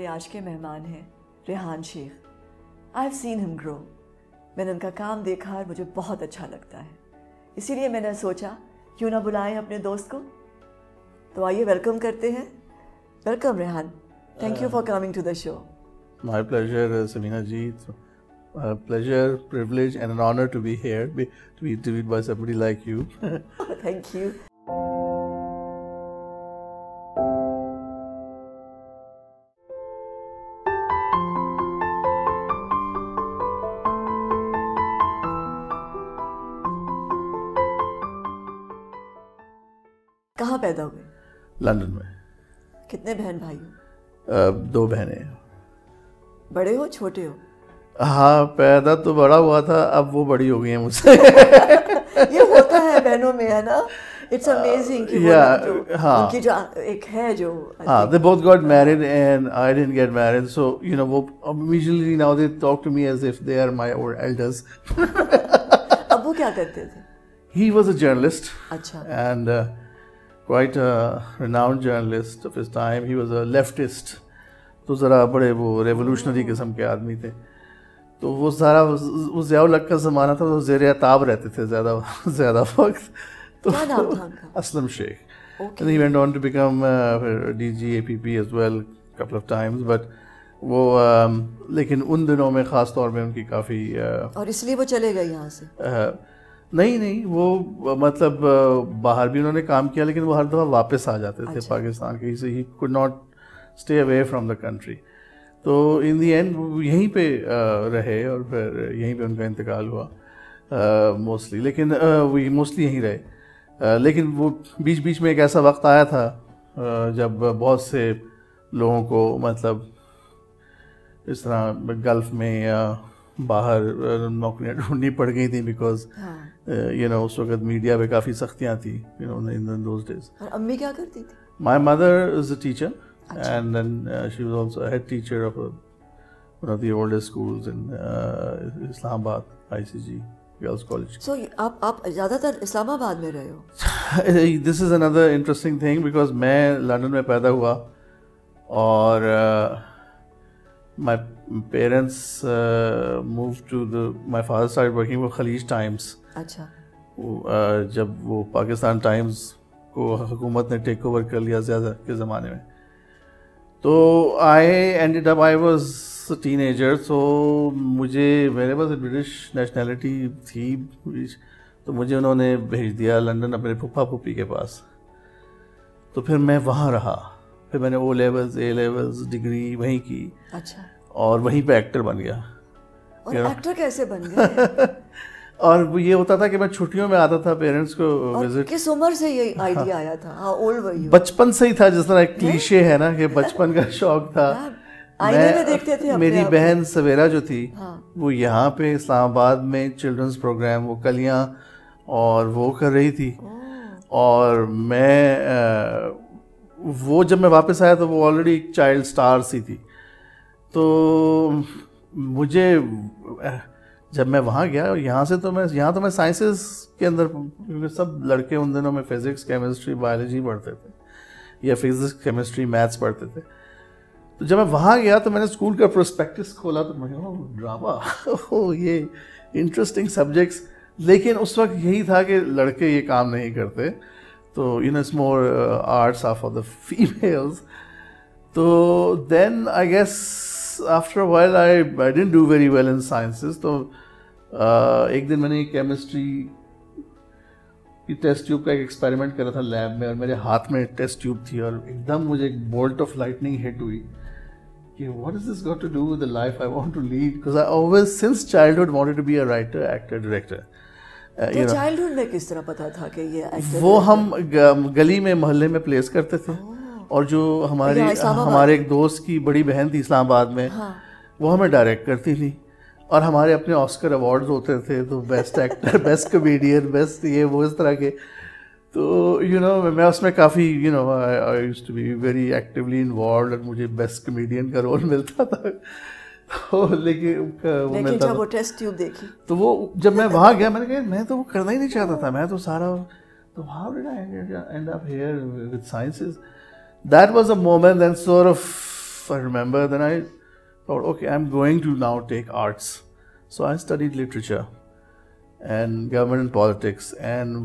میرے آج کے مہمان ہیں ریحان شیخ. آئی ہیو سین ہم گرو. میں نے ان کا کام دیکھا اور مجھے بہت اچھا لگتا ہے, اسی لیے میں نے سوچا کیوں نہ بلائیں اپنے دوست کو. تو آئیے ویلکم کرتے ہیں. Welcome Rehan. Thank you for coming to the show. My pleasure, Samina ji. It's a pleasure, privilege and an honor to be here, to be interviewed by somebody like you. Thank you. کہاں پیدا ہوئے؟ London میں. کتنے بہن بھائی ہو؟ 2 بہنیں ہیں. بڑے ہو چھوٹے ہو؟ ہاں, پیدا تو بڑا ہوا تھا, اب وہ بڑی ہو گئی ہیں مجھ سے. یہ ہوتا ہے بہنوں میں, ہے نا. اٹس امیزنگ کہ ان کی جو ایک ہے جو they both got married and I didn't get married, so you know وہ immediately now they talk to me as if they are my elders. اب وہ کیا کرتے تھے؟ He was a journalist. اچھا. And quite a renowned journalist of his time. He was a leftist. تو ذرا بڑے وہ ریولوشنری قسم کے آدمی تھے. تو وہ سارا وہ ضیاء الحق کا زمانہ تھا, تو زیر عتاب رہتے تھے زیادہ وقت. تو کیا نام تھا ان کا؟ اسلم شیخ. And he went on to become DG APP as well couple of times, but وہ لیکن ان دنوں میں خاص طور پہ ان کی کافی اور اس لیے وہ چلے گئے یہاں سے؟ نہیں, وہ مطلب باہر بھی انہوں نے کام کیا, لیکن وہ ہر دفعہ واپس آ جاتے تھے پاکستان کے. ہی could not stay away from the country. تو ان دی اینڈ وہ یہیں پہ رہے اور پھر یہیں پہ ان کا انتقال ہوا موسٹلی, لیکن وہ موسٹلی یہیں رہے. لیکن وہ بیچ میں ایک ایسا وقت آیا تھا جب بہت سے لوگوں کو مطلب اس طرح گلف میں یا باہر نوکریاں ڈھونڈنی پڑ گئی تھیں, بیکاز یو نو اس وقت میڈیا پہ کافی سختیاں تھیں ان دوز ڈیز. اور امی کیا کرتی تھی؟ My mother is a teacher, and then she was also a head teacher of one of the oldest schools in Islamabad, ICG Girls College. So آپ زیادہ تر اسلام آباد میں رہے ہو؟ This is another interesting thing because میں London میں پیدا ہوا اور my parents moved to my father started working for Khaleej Times. اچھا. جب وہ پاکستان ٹائمز کو حکومت نے ٹیک اوور کر لیا زیادہ کے زمانے میں, تو I was a teenager, so میرے پاس برٹش نیشنلٹی تھی, تو مجھے انہوں نے بھیج دیا لندن اپنے پھپھا پھوپھی کے پاس. تو پھر میں وہاں رہا, پھر میں نے O levels A levels degree وہیں کی. اچھا. اور وہیں پہ ایکٹر بن گیا. اور ایکٹر کیسے بن گئے؟ اور وہ یہ ہوتا تھا کہ میں چھٹیوں میں آتا تھا پیرنٹس کو وزٹ. کس عمر سے یہ آئیڈیا آیا تھا؟ ہاں اولڈ وی یو؟ بچپن سے ہی تھا, جس طرح ایک کلیشے ہے نا کہ بچپن کا شوق تھا. میری بہن سویرا جو تھی وہ یہاں پہ اسلام آباد میں چلڈرنس پروگرام وہ کلیاں اور وہ کر رہی تھی, اور میں وہ جب میں واپس آیا تو وہ آلریڈی ایک چائلڈ اسٹار سی تھی. تو مجھے جب میں وہاں گیا, یہاں تو میں سائنسز کے اندر, کیونکہ سب لڑکے ان دنوں میں فزکس کیمسٹری بایولوجی پڑھتے تھے یا فزکس کیمسٹری میتھس پڑھتے تھے. تو جب میں وہاں گیا تو میں نے اسکول کا پروسپیکٹس کھولا تو میں کہا ڈرامہ, یہ انٹرسٹنگ سبجیکٹس. لیکن اس وقت یہی تھا کہ لڑکے یہ کام نہیں کرتے, تو you know it's more arts of the families. تو then I guess after a while I didn't do very well in sciences. تو ایک دن میں نے کیمسٹری کی ٹیسٹ ٹیوب کا ایک ایکسپیریمنٹ کرا تھا لیب میں, اور میرے ہاتھ میں ٹیسٹ ٹیوب تھی, اور ایک دم مجھے ایک بولٹ آف لائٹنگ ہٹ ہوئی کہ what has this got to do with the life I want to lead, because I always since childhood wanted to be a writer, actor, director. تو چائلڈہڈ میں کس طرح پتا تھا کہ یہ ایکٹر؟ وہ ہم گلی میں محلے میں پلیس کرتے تھے, اور جو ہمارے ایک دوست کی بڑی بہن تھی اسلام آباد میں, وہ ہمیں ڈائریکٹ کرتی تھی, اور ہمارے اپنے آسکر ایوارڈز ہوتے تھے, تو best actor, best comedian, best یہ وہ اس طرح کے. تو یو نو میں اس میں کافی you know I used to be very actually involved, اور مجھے بیسٹ کمیڈین کا رول ملتا تھا. لیکن جب وہ ٹیسٹ ٹیوب دیکھی تو وہ جب میں وہاں گیا, میں نے کہا میں تو وہ کرنا ہی نہیں چاہتا تھا, میں تو سارا, تو how did I end up here with sciences? That was a moment then sort of I remember. Then I thought, okay, I'm going to now take arts. So I studied literature and government and politics. And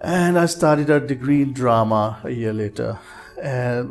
And I started a degree in drama a year later. And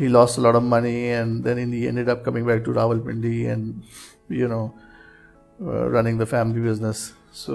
he lost a lot of money, and then he ended up coming back to Rawalpindi and running the family business. So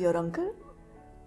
your uncle?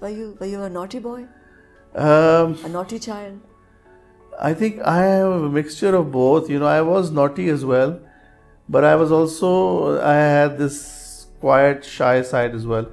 Were you a naughty boy? A naughty child? I think I have a mixture of both. I was naughty as well, but I had this quiet, shy side as well.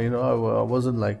I wasn't like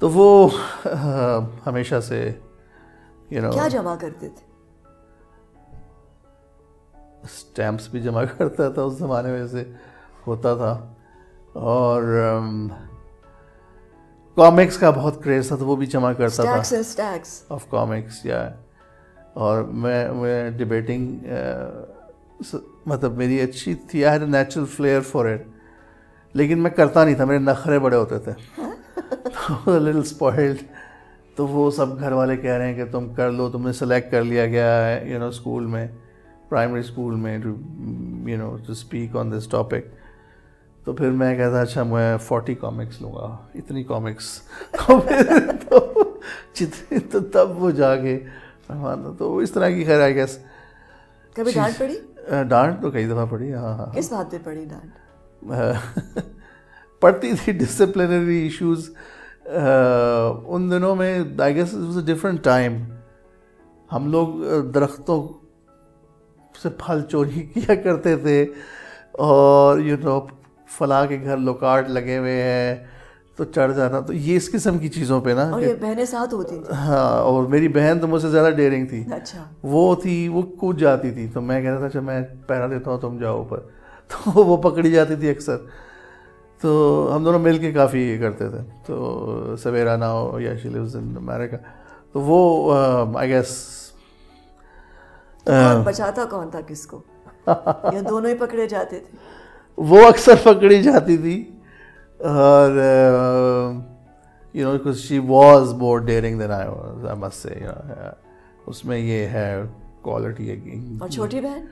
تو وہ ہمیشہ سے کیا جمع کرتے تھے؟ Stamps بھی جمع کرتا تھا، اس زمانے میں سے ہوتا تھا، اور کامکس کا بہت کریز تھا تو وہ بھی جمع کرتا تھا، آف کامکس یا. اور میں ڈبیٹنگ مطلب میری اچھی تھی، I had a natural فلیئر for it, لیکن میں کرتا نہیں تھا، میرے نخرے بڑے ہوتے تھے لٹل اسپوائلڈ. تو وہ سب گھر والے کہہ رہے ہیں کہ تم کر لو، تم نے سلیکٹ کر لیا گیا ہے اسکول میں، پرائمری اسکول میں، to speak on this topic. تو پھر میں کہتا اچھا میں 40 کامکس لوں گا، اتنی کامکس. تو تب وہ جا کے تو اس طرح کی خیر آئی گیس. کبھی ڈانٹ پڑی؟ ڈانٹ تو کئی دفعہ پڑی. ہاں. کس بات پہ پڑی ڈانٹ؟ پڑتی تھی ڈسپلنری ایشوز ان دنوں میں. I guess it was a different time. ہم لوگ درختوں سے پھل چوری کیا کرتے تھے، اور فلاں کے گھر لوکارٹ لگے ہوئے ہیں تو چڑھ جانا. تو یہ اس قسم کی چیزوں پہ نا. اور یہ بہنیں ساتھ ہوتی تھیں؟ ہاں، اور میری بہن تو مجھ سے زیادہ ڈیرنگ تھی. اچھا. وہ کود جاتی تھی، تو میں کہتا تھا اچھا میں پیرا دیتا ہوں تم جاؤ اوپر. تو وہ پکڑی جاتی تھی اکثر. تو ہم دونوں مل کے کافی یہ کرتے تھے. تو سویرا ناؤ یا شی لیوز ان امیریکا. تو وہ آئی گیس بچاتا کون تھا کس کو؟ یا دونوں ہی پکڑے جاتے تھے؟ وہ اکثر پکڑی جاتی تھی، اور because she was more daring than I was, I must say. اس میں یہ ہے کوالٹی. اور چھوٹی بہن؟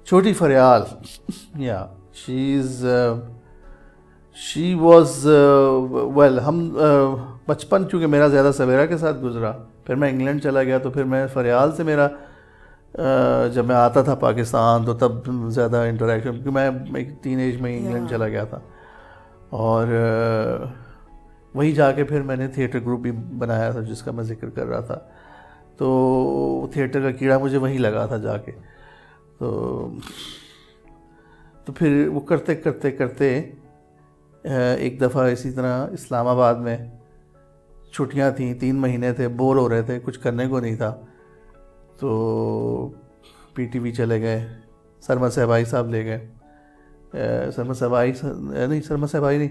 چھوٹی فریال، یا she was well ہم بچپن چونکہ میرا زیادہ سویرا کے ساتھ گزرا، پھر میں انگلینڈ چلا گیا، تو پھر میں فریال سے میرا جب میں آتا تھا پاکستان تو تب زیادہ انٹریکشن، کیونکہ میں ایک ٹین ایج میں انگلینڈ چلا گیا تھا. اور وہیں جا کے پھر میں نے تھیٹر گروپ بھی بنایا تھا جس کا میں ذکر کر رہا تھا. تو تھیٹر کا کیڑا مجھے وہیں لگا تھا جا کے. تو پھر وہ کرتے کرتے کرتے ایک دفعہ اسی طرح اسلام آباد میں چھٹیاں تھیں، 3 مہینے تھے، بور ہو رہے تھے، کچھ کرنے کو نہیں تھا. تو پی ٹی وی چلے گئے، سرمد صاحبائی صاحب لے گئے. سرمد صاحبائی نہیں،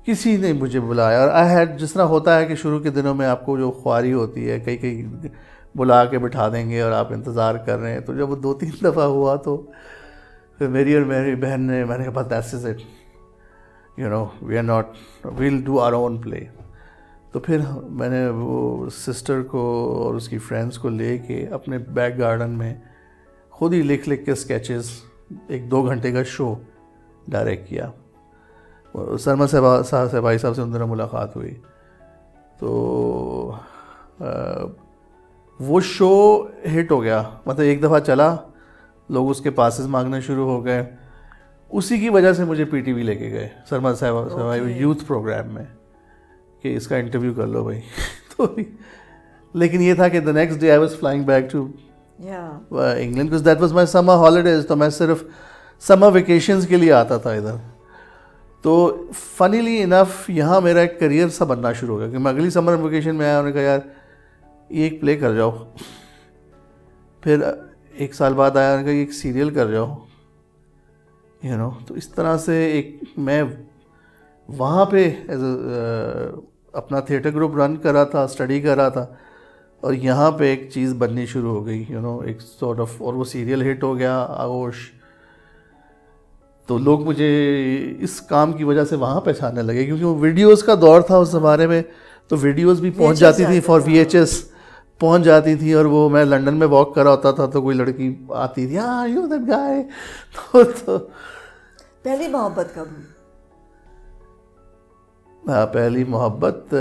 کسی نے مجھے بلایا. اور آئی ہیڈ، جس طرح ہوتا ہے کہ شروع کے دنوں میں آپ کو جو خواری ہوتی ہے، کئی بلا کے بٹھا دیں گے اور آپ انتظار کر رہے ہیں. تو جب وہ 2-3 دفعہ ہوا تو پھر میری اور میری بہن نے، میں نے کہا بس that's it, we are not, we'll do our own play. تو پھر میں نے وہ سسٹر کو اور اس کی فرینڈس کو لے کے اپنے بیک گارڈن میں خود ہی لکھ کے اسکیچز، 1-2 گھنٹے کا شو ڈائریکٹ کیا. سرمد صاحبائی صاحب سے ان دنوں ملاقات ہوئی. تو وہ شو ہٹ ہو گیا، مطلب ایک دفعہ چلا، لوگ اس کے پاسز مانگنا شروع ہو گئے. اسی کی وجہ سے مجھے پی ٹی وی لے کے گئے سرمد صاحبائی یوتھ پروگرام میں کہ اس کا انٹرویو کر لو بھائی. تو لیکن یہ تھا کہ the next day I was flying back to England because that was my summer holidays. تو میں صرف summer vacations کے لیے آتا تھا ادھر. تو فنیلی انف یہاں میرا ایک کریئر سا بننا شروع ہو گیا کہ میں اگلی سمر ویکیشن میں آیا، انہوں نے کہا یار یہ ایک پلے کر جاؤ. پھر 1 سال بعد آیا، انہوں نے کہا یہ ایک سیریل کر جاؤ. تو اس طرح سے ایک میں وہاں پہ اپنا تھیٹر گروپ رن کر رہا تھا، اسٹڈی کر رہا تھا، اور یہاں پہ ایک چیز بننی شروع ہو گئی ایک سارٹ آف. اور وہ سیریل ہٹ ہو گیا آغوش. تو لوگ مجھے اس کام کی وجہ سے وہاں پہچاننے لگے، کیونکہ وہ ویڈیوز کا دور تھا اس زمانے میں. تو ویڈیوز بھی پہنچ جاتی تھی، فار وی ایچ ایس پہنچ جاتی تھی. اور وہ میں لنڈن میں واک کر رہا ہوتا تھا تو کوئی لڑکی آتی تھی، ہاں یو دیٹ گائے. تو پہلی محبت کب ہوئی؟ پہلی محبت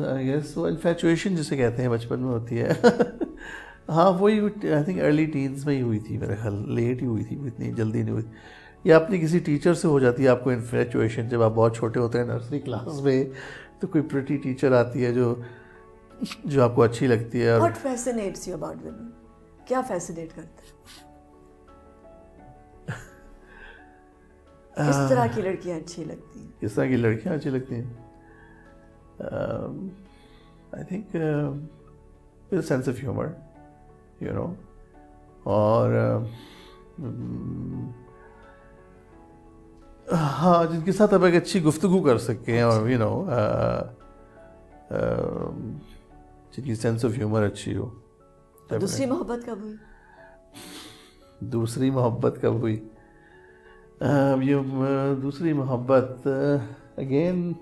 آئی گیس وہ انفیچویشن جسے کہتے ہیں بچپن میں ہوتی ہے. ہاں وہی آئی تھنک ارلی ٹینز میں ہی ہوئی تھی میرے خیال، لیٹ ہی ہوئی تھی، اتنی جلدی نہیں ہوئی. یا اپنی کسی ٹیچر سے ہو جاتی ہے آپ کو انفیچویشن جب آپ بہت چھوٹے ہوتے ہیں، نرسری کلاس میں. تو کوئی پریٹی ٹیچر آتی ہے جو آپ کو اچھی لگتی ہے. What fascinates you about women? کیا فیسنیٹ کرتا ہے؟ کس طرح کی لڑکیاں اچھی لگتی ہیں؟ کس طرح کی لڑکیاں اچھی لگتی ہیں؟ I think with sense of humour, you know, اور ہاں جن کے ساتھ آپ ایک اچھی گفتگو کر سکتے ہیں، اور یو نو جن کی سینس آف ہیومر اچھی ہو. دوسری محبت کب ہوئی؟ دوسری محبت کب ہوئی؟ یہ دوسری محبت اگین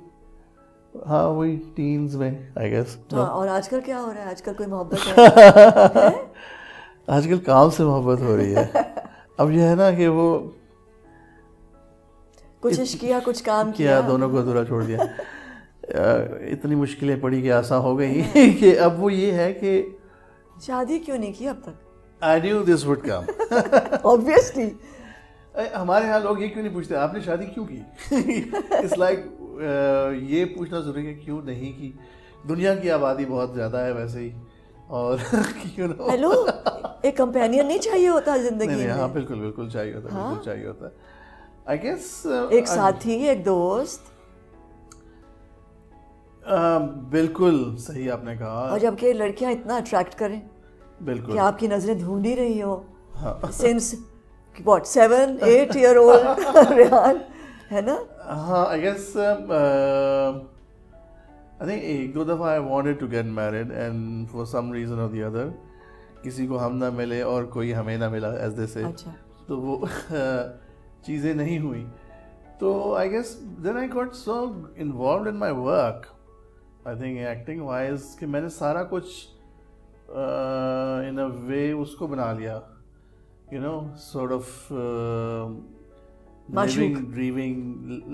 ہاں وہی ٹینز میں آئی گیس. اور آج کل کیا ہو رہا ہے؟ آج کل کوئی محبت ہے؟ آج کل کام سے محبت ہو رہی ہے. اب یہ ہے نا کہ وہ کچھ عشق کیا، کچھ کام کیا، دونوں کو ادھورا چھوڑ دیا. اتنی مشکلیں پڑی کہ آسان ہو گئی کہ اب وہ یہ ہے کہ شادی کیوں نہیں کی اب تک؟ I knew this would come. Obviously. ہمارے یہاں لوگ یہ کیوں نہیں پوچھتے آپ نے شادی کیوں کی؟ It's like یہ پوچھنا ضروری ہے کیوں نہیں کی. دنیا کی آبادی بہت زیادہ ہے ویسے ہی، اور ہیلو ایک کمپینین نہیں چاہیے ہوتا زندگی میں؟ ہاں بالکل بالکل چاہیے ہوتا ہے، بالکل چاہیے ہوتا ہے. I guess ایک ساتھی، ایک دوست. بالکل صحیح آپ نے کہا. اور جب کہ لڑکیاں اتنا اٹریکٹ کریں بالکل کہ آپ کی نظریں ڈھونڈ ہی رہی ہو since what 7-8 year old Rehan, ہے نا؟ ہاں I guess I think ایک دو دفعہ I wanted to get married and for some reason or the other کسی کو ہم نہ ملے اور کوئی ہمیں نہ ملا as they say. تو وہ چیزیں نہیں ہوئی. تو I guess then I got so involved in my work, I think acting wise کہ میں نے سارا کچھ in a way اس کو بنا لیا, you know, sort of living, dreaming,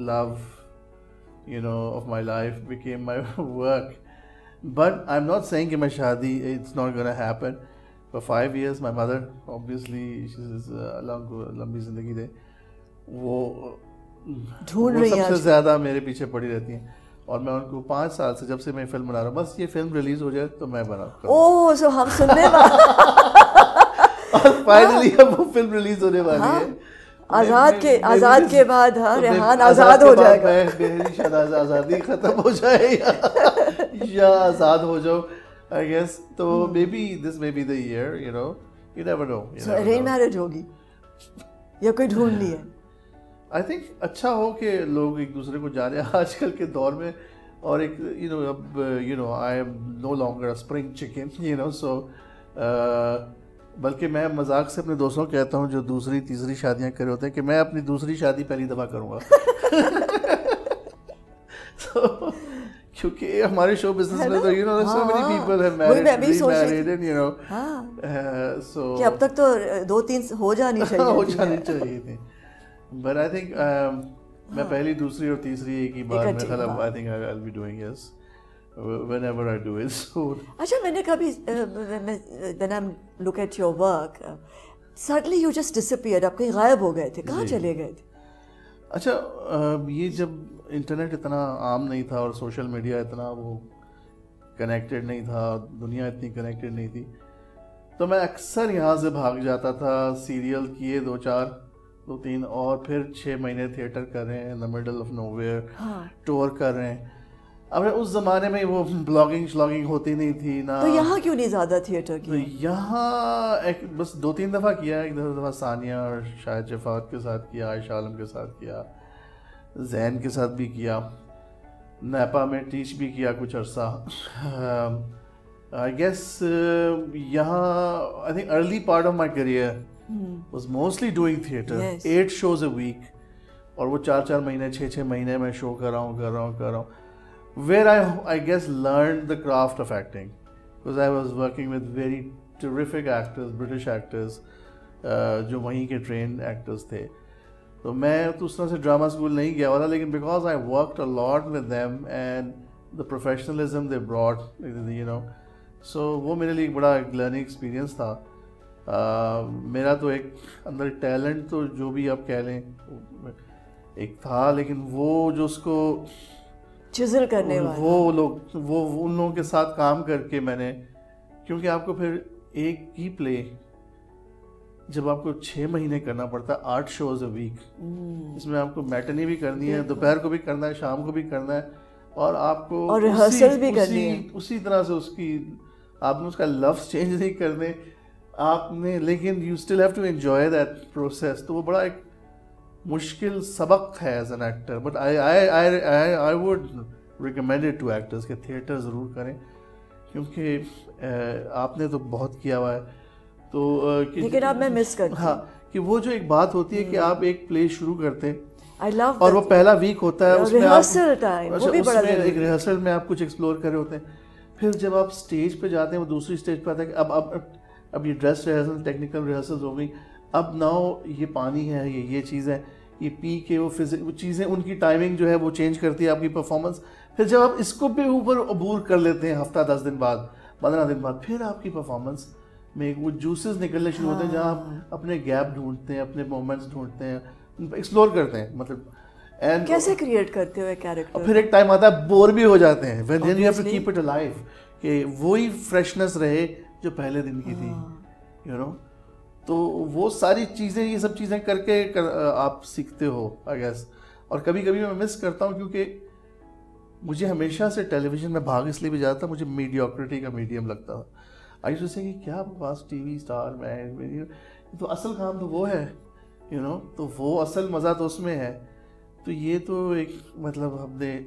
love, you know, of my life became my work. But I'm not saying کہ میں شادی it's not gonna happen. For 5 years my mother obviously she's لمبی زندگی دے, وہ ڈھونڈ رہی ہیں, سب سے زیادہ میرے پیچھے پڑی رہتی ہیں, اور میں ان کو 5 سال سے جب سے میں فلم بنا رہا ہوں بس یہ فلم ریلیز ہو جائے تو میں بنا. اوہ سو ہم سننے والے اور فائنلی اب وہ فلم ریلیز ہونے والی ہے آزاد کے بعد. ہاں ریحان آزاد ہو جائے گا, میری شاید آزادی ختم ہو جائے یا آزاد ہو جاؤ I guess. تو maybe this may be the year, you know, you never know. So arranged marriage ہوگی یا کوئی ڈھونڈ لی ہے؟ I think اچھا ہو کہ لوگ ایک دوسرے کو جانے آج کل کے دور میں, اور ایک you know اب you know I am no longer a spring chicken, you know, so بلکہ میں مذاق سے اپنے دوستوں کو کہتا ہوں جو دوسری تیسری شادیاں کرے ہوتے ہیں کہ میں اپنی دوسری شادی پہلی دفعہ کروں گا. کیونکہ ہمارے شو بزنس میں تو you know so many people have married, remarried and you know so کہ اب تک تو 2-3 ہو جانی چاہیے تھی. But I think میں پہلی دوسری اور تیسری ایک ہی بار میں خلاف I think I'll be doing yes whenever I do it. So اچھا میں نے کبھی when I look at your work suddenly you just disappeared, آپ کہیں غائب ہو گئے تھے, کہاں چلے گئے تھے؟ اچھا یہ جب انٹرنیٹ اتنا عام نہیں تھا اور سوشل میڈیا اتنا وہ کنیکٹڈ نہیں تھا, دنیا اتنی کنیکٹڈ نہیں تھی, تو میں اکثر یہاں سے بھاگ جاتا تھا. سیریل کیے 2-3 اور پھر 6 مہینے تھیٹر کر رہے ہیں, in the middle of nowhere tour کر رہے ہیں. اب اس زمانے میں وہ بلاگنگ ہوتی نہیں تھی نا, تو یہاں کیوں نہیں زیادہ تھیٹر کیا؟ یہاں بس 2-3 دفعہ کیا, ایک دفعہ ثانیہ اور شاہد شفاعت کے ساتھ کیا, عائشہ عالم کے ساتھ کیا, زین کے ساتھ بھی کیا, نیپا میں ٹیچ بھی کیا کچھ عرصہ. آئی گیس یہاں I think early part of my career was mostly doing theatre, 8 shows a week, اور وہ 4 مہینے 6 مہینے میں شو کر رہا ہوں where I guess learned the craft of acting, because I was working with very terrific actors, British actors, جو وہیں کے trained actors تھے. تو میں تو اس طرح سے ڈرامہ اسکول نہیں گیا والا, لیکن because I worked a lot with them and the professionalism they brought, you know, so وہ میرے لیے ایک بڑا learning experience تھا. میرا تو ایک اندر ٹیلنٹ تو جو بھی آپ کہہ لیں ایک تھا, لیکن وہ جو اس کو چزل کرنے والا, وہ ان لوگوں کے ساتھ کام کر کے میں نے, کیونکہ آپ کو پھر ایک ہی پلے جب آپ کو 6 مہینے کرنا پڑتا ہے 8 شوز اے ویک, اس میں آپ کو میٹنی بھی کرنی ہے, دوپہر کو بھی کرنا ہے, شام کو بھی کرنا ہے, اور آپ کو ریہرسل بھی کرنی ہے اسی طرح سے, اس کی آپ نے اس کا لفظ چینج نہیں کرنے آپ نے, لیکن you still have to enjoy that process. تو وہ بڑا ایک مشکل سبق ہے as an actor, but I would recommend it to actors کہ تھیٹر ضرور کریں, کیونکہ آپ نے تو بہت کیا ہوا ہے. تو لیکن اب میں مس کرتی ہوں. ہاں, کہ وہ جو ایک بات ہوتی ہے کہ آپ ایک پلے شروع کرتے ہیں اور وہ پہلا ویک ہوتا ہے, اس میں ایک ریہرسل میں آپ کچھ ایکسپلور کرے ہوتے ہیں, پھر جب آپ اسٹیج پہ جاتے ہیں وہ دوسری اسٹیج پہ آتا ہے کہ اب یہ ڈریس ریہرسل, ٹیکنیکل ریہرسل ہو گئی, اب ناؤ یہ پانی ہے, یہ چیز ہے, یہ پی کے وہ چیزیں, ان کی ٹائمنگ جو ہے وہ چینج کرتی ہے آپ کی پرفارمنس. پھر جب آپ اس کو بھی اوپر عبور کر لیتے ہیں ہفتہ 10 دن بعد 15 دن بعد, پھر آپ کی پرفارمنس میں وہ جوسز نکلنے شروع ہوتے ہیں, جہاں آپ اپنے گیپ ڈھونڈتے ہیں, اپنے مومنٹس ڈھونڈتے ہیں, ایکسپلور کرتے ہیں. مطلب کیسے کریٹ کرتے ہو کیریکٹر, اور پھر ایک ٹائم آتا ہے بور بھی ہو جاتے ہیں, then you have to keep it alive, کہ وہی فریشنس رہے جو پہلے دن کی تھی, یو نو. تو وہ ساری چیزیں, یہ سب چیزیں کر کے آپ سیکھتے ہو آئی گیس. اور کبھی کبھی میں مس کرتا ہوں, کیونکہ مجھے ہمیشہ سے ٹیلی ویژن میں بھاگ اس لیے بھی جاتا, مجھے میڈیوکریٹی کا میڈیم لگتا تھا. آئی یوزڈ ٹو سے کہ کیا بس ٹی وی اسٹار میں تو اصل کام تو وہ ہے, یو نو, تو وہ اصل مزہ تو اس میں ہے. تو یہ تو ایک مطلب ہم نے,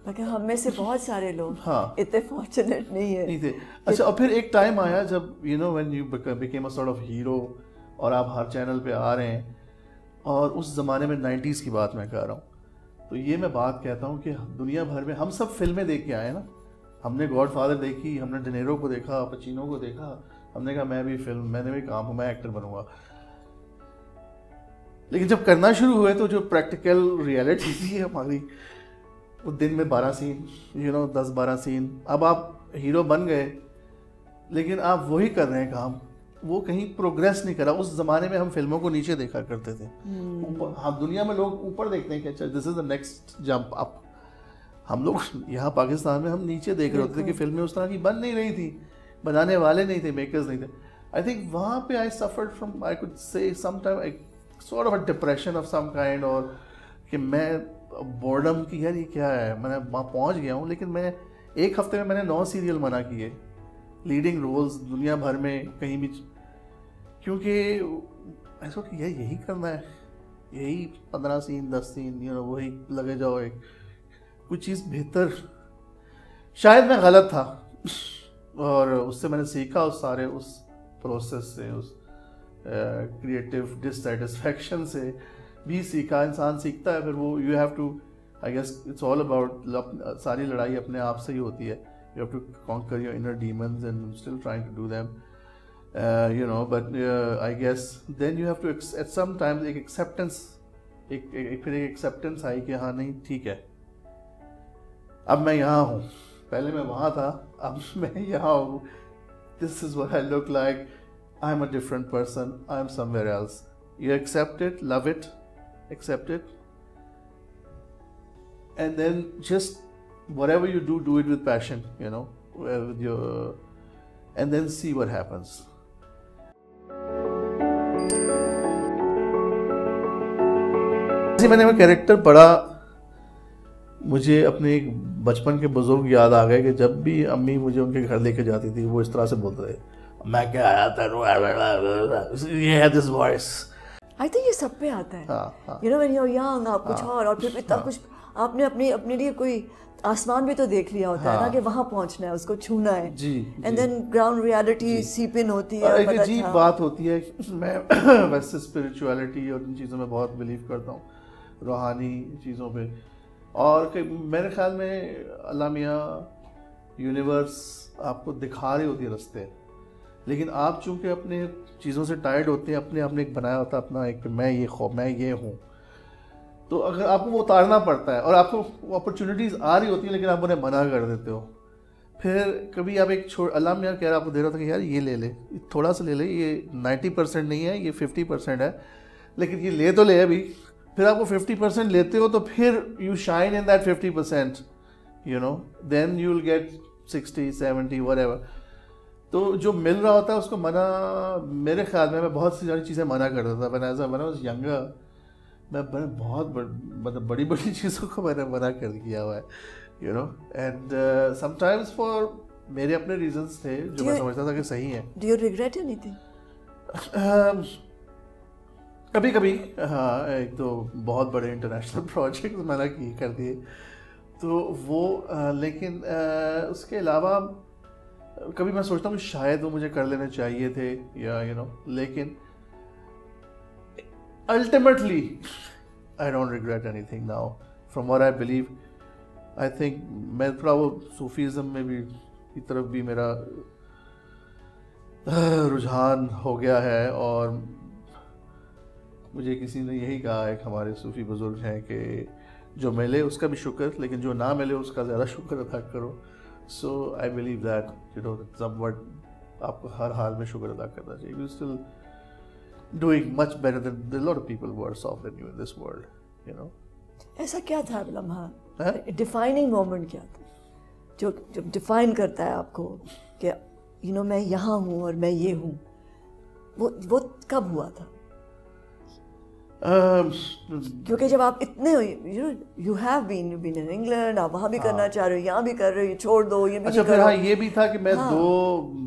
لیکن ہم میں سے بہت سارے لوگ اتنے فارچونیٹ نہیں تھے. اچھا, اور پھر ایک ٹائم آیا جب you know when you became a sort of hero, اور آپ ہر چینل پہ آ رہے ہیں, اور اس زمانے میں 90s کی بات میں کہہ رہا ہوں. تو یہ میں بات کہتا ہوں کہ دنیا بھر میں ہم سب فلمیں دیکھ کے آئے ہیں نا, ہم نے گاڈ فادر دیکھی, ہم نے ڈینیرو کو دیکھا, پچینو کو دیکھا, ہم نے کہا میں نے بھی کام ہوں, میں ایکٹر بنوں گا. لیکن جب کرنا شروع ہوئے تو جو پریکٹیکل ریئلٹی تھی ہماری, وہ دن میں 12 سین, یو نو, 10-12 سین. اب آپ ہیرو بن گئے, لیکن آپ وہی کر رہے ہیں کام, وہ کہیں پروگریس نہیں کرا. اس زمانے میں ہم فلموں کو نیچے دیکھا کرتے تھے, ہم دنیا میں لوگ اوپر دیکھتے ہیں کہ اچھا دس از دا نیکسٹ جمپ اپ. ہم لوگ یہاں پاکستان میں ہم نیچے دیکھ رہے ہوتے تھے کہ فلمیں اس طرح کی بن نہیں رہی تھی, بنانے والے نہیں تھے, میکرز نہیں تھے. آئی تھنک وہاں پہ آئی سفرڈ فرام, آئی کوڈ سے some time sort of a depression of some kind, اور کہ میں بورڈم کی, یار یہ کیا ہے, میں نے وہاں پہنچ گیا ہوں. لیکن میں ایک ہفتے میں نے 9 سیریل بنا کیے, لیڈنگ رولز دنیا بھر میں کہیں بھی, کیونکہ ایسا کہ یہی کرنا ہے, یہی 15 سین 10 سین, یو نو, وہی لگے جاؤ. ایک کچھ چیز بہتر, شاید میں غلط تھا, اور اس سے میں نے سیکھا, اس سارے اس پروسیس سے, اس کریٹیو ڈسسیٹسفیکشن سے بھی سیکھا. انسان سیکھتا ہے پھر وہ, you have to, I guess it's all about, ساری لڑائی اپنے آپ سے ہی ہوتی ہے. You have to conquer your inner demons and still trying to do them, you know. But I guess then you have to at some times ایک acceptance, پھر ایک ایکسیپٹنس آئی کہ ہاں نہیں ٹھیک ہے, اب میں یہاں ہوں, پہلے میں وہاں تھا, اب میں یہاں ہوں. This is what I look like, I am a different person, I am somewhere else. You accept it, love it, accept it, and then just whatever you do it with passion, you know, with your, and then see what happens. میں نے character پڑھا, مجھے اپنے ایک بچپن کے بزرگ یاد آ گئے کہ جب بھی امی مجھے ان کے گھر لے کے جاتی تھی, وہ اس طرح سے بولتے تھے, میں کیا آیا تھا, یہ ہے دس وائس. آئی تھنک یہ سب پہ آتا ہے, you know, when you are young, آپ کچھ اور پھر اتنا کچھ آپ نے اپنے لیے کوئی آسمان بھی تو دیکھ لیا ہوتا ہے نا, کہ وہاں پہنچنا ہے, اس کو چھونا ہے, اینڈ دین گراؤنڈ ریالٹی سیپ ان ہوتی ہے. ایک عجیب بات ہوتی ہے, میں ویسے اسپرچویلٹی اور ان چیزوں میں بہت بلیو کرتا ہوں, روحانی چیزوں پہ, اور میرے خیال میں اللہ میاں یونیورس آپ کو دکھا رہی ہوتی ہے رستے, لیکن آپ چونکہ اپنے چیزوں سے ٹائرڈ ہوتے ہیں, اپنے آپ نے ایک بنایا ہوتا ہے اپنا ایک, میں یہ ہوں, تو اگر آپ کو وہ اتارنا پڑتا ہے, اور آپ کو اپرچونیٹیز آ رہی ہوتی ہیں لیکن آپ انہیں منع کر دیتے ہو. پھر کبھی آپ ایک اللہ میاں کہہ رہا آپ کو دے رہا تھا کہ یار یہ لے لے, تھوڑا سا لے لے, یہ 90% نہیں ہے, یہ 50% ہے, لیکن یہ لے تو لے ابھی. پھر آپ کو 50% لیتے ہو تو پھر you shine in that 50%, you know, then you will get 60, 70 whatever. تو جو مل رہا ہوتا ہے اس کو منع, میرے خیال میں بہت سی ساری چیزیں منع کرتا تھا. when I was younger میں بہت مطلب بڑی بڑی چیزوں کو میں نے منع کر کیا ہوا ہے, you know, and sometimes for میرے اپنے ریزنس تھے جو میں سمجھتا تھا کہ صحیح ہیں. Do you regret any thing? کبھی کبھی ہاں, ایک تو بہت بڑے انٹرنیشنل پروجیکٹ میں نے کر دیے تو وہ, لیکن اس کے علاوہ کبھی میں سوچتا ہوں کہ شاید وہ مجھے کر لینے چاہیے تھے یا یو نو, لیکن ultimately I don't regret anything now from what I believe. I think میں تھوڑا وہ صوفیزم میں بھی کی طرف بھی میرا رجحان ہو گیا ہے, اور مجھے کسی نے یہی کہا ہے کہ ہمارے صوفی بزرگ ہیں کہ جو ملے اس کا بھی شکر, لیکن جو نہ ملے اس کا زیادہ شکر ادا کرو. So I believe that, you know, somewhat آپ کو ہر حال میں شکر ادا کرنا چاہیے. You're still doing much better than a lot of people worse off than you in this world, you know. ایسا کیا تھا لمحہ, ڈیفائننگ مومنٹ کیا تھا جو ڈیفائن کرتا ہے آپ کو کہ یو نو میں یہاں ہوں اور میں یہ ہوں, وہ کب ہوا تھا؟ کیونکہ جب آپ اتنے you have been in England, آپ وہاں بھی کرنا چاہ رہے ہو, یہاں بھی کر رہے ہو, چھوڑ دو یہ بھی. اچھا پھر ہاں یہ بھی تھا کہ میں 2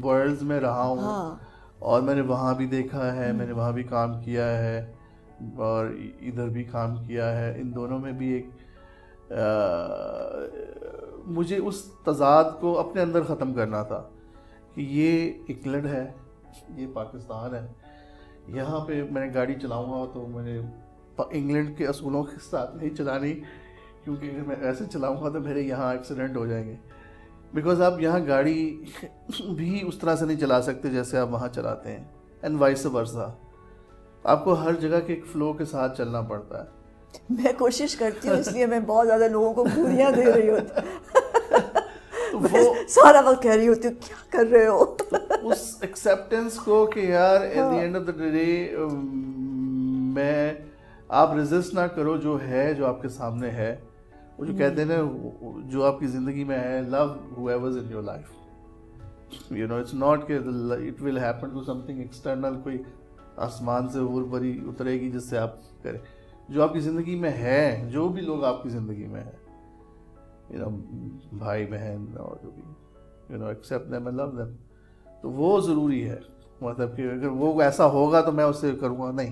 ورلڈز میں رہا ہوں, اور میں نے وہاں بھی دیکھا ہے, میں نے وہاں بھی کام کیا ہے اور ادھر بھی کام کیا ہے. ان دونوں میں بھی ایک مجھے اس تضاد کو اپنے اندر ختم کرنا تھا کہ یہ انگلینڈ ہے, یہ پاکستان ہے. یہاں پہ میں نے گاڑی چلاؤں گا تو میں نے انگلینڈ کے اصولوں کے ساتھ نہیں چلانی, کیونکہ اگر میں ایسے چلاؤں گا تو میرے یہاں ایکسیڈنٹ ہو جائیں گے. بیکاز آپ یہاں گاڑی بھی اس طرح سے نہیں چلا سکتے جیسے آپ وہاں چلاتے ہیں, اینڈ وائس ورسا. آپ کو ہر جگہ کے ایک فلو کے ساتھ چلنا پڑتا ہے. میں کوشش کرتی ہوں, اس لیے میں بہت زیادہ لوگوں کو گولیاں دے رہی ہوتی, وہ سارا وقت کہہ رہی ہوتی ہوں کیا کر رہے ہو. اس ایکسیپٹنس کو کہ یار at the end of the day میں آپ ریزسٹ نہ کرو جو ہے, جو آپ کے سامنے ہے. وہ جو کہتے ہیں نا, جو آپ کی زندگی میں ہے, لو whoever's in your life, you know, it's not کہ it will happen to something external, کوئی آسمان سے اور بری اترے گی جس سے آپ کریں. جو آپ کی زندگی میں ہے, جو بھی لوگ آپ کی زندگی میں ہے, you know, بھائی بہن اور جو بھی, you know, accept them and love them. تو وہ ضروری ہے. مطلب کہ اگر وہ ایسا ہوگا تو میں اس سے کروں گا نہیں.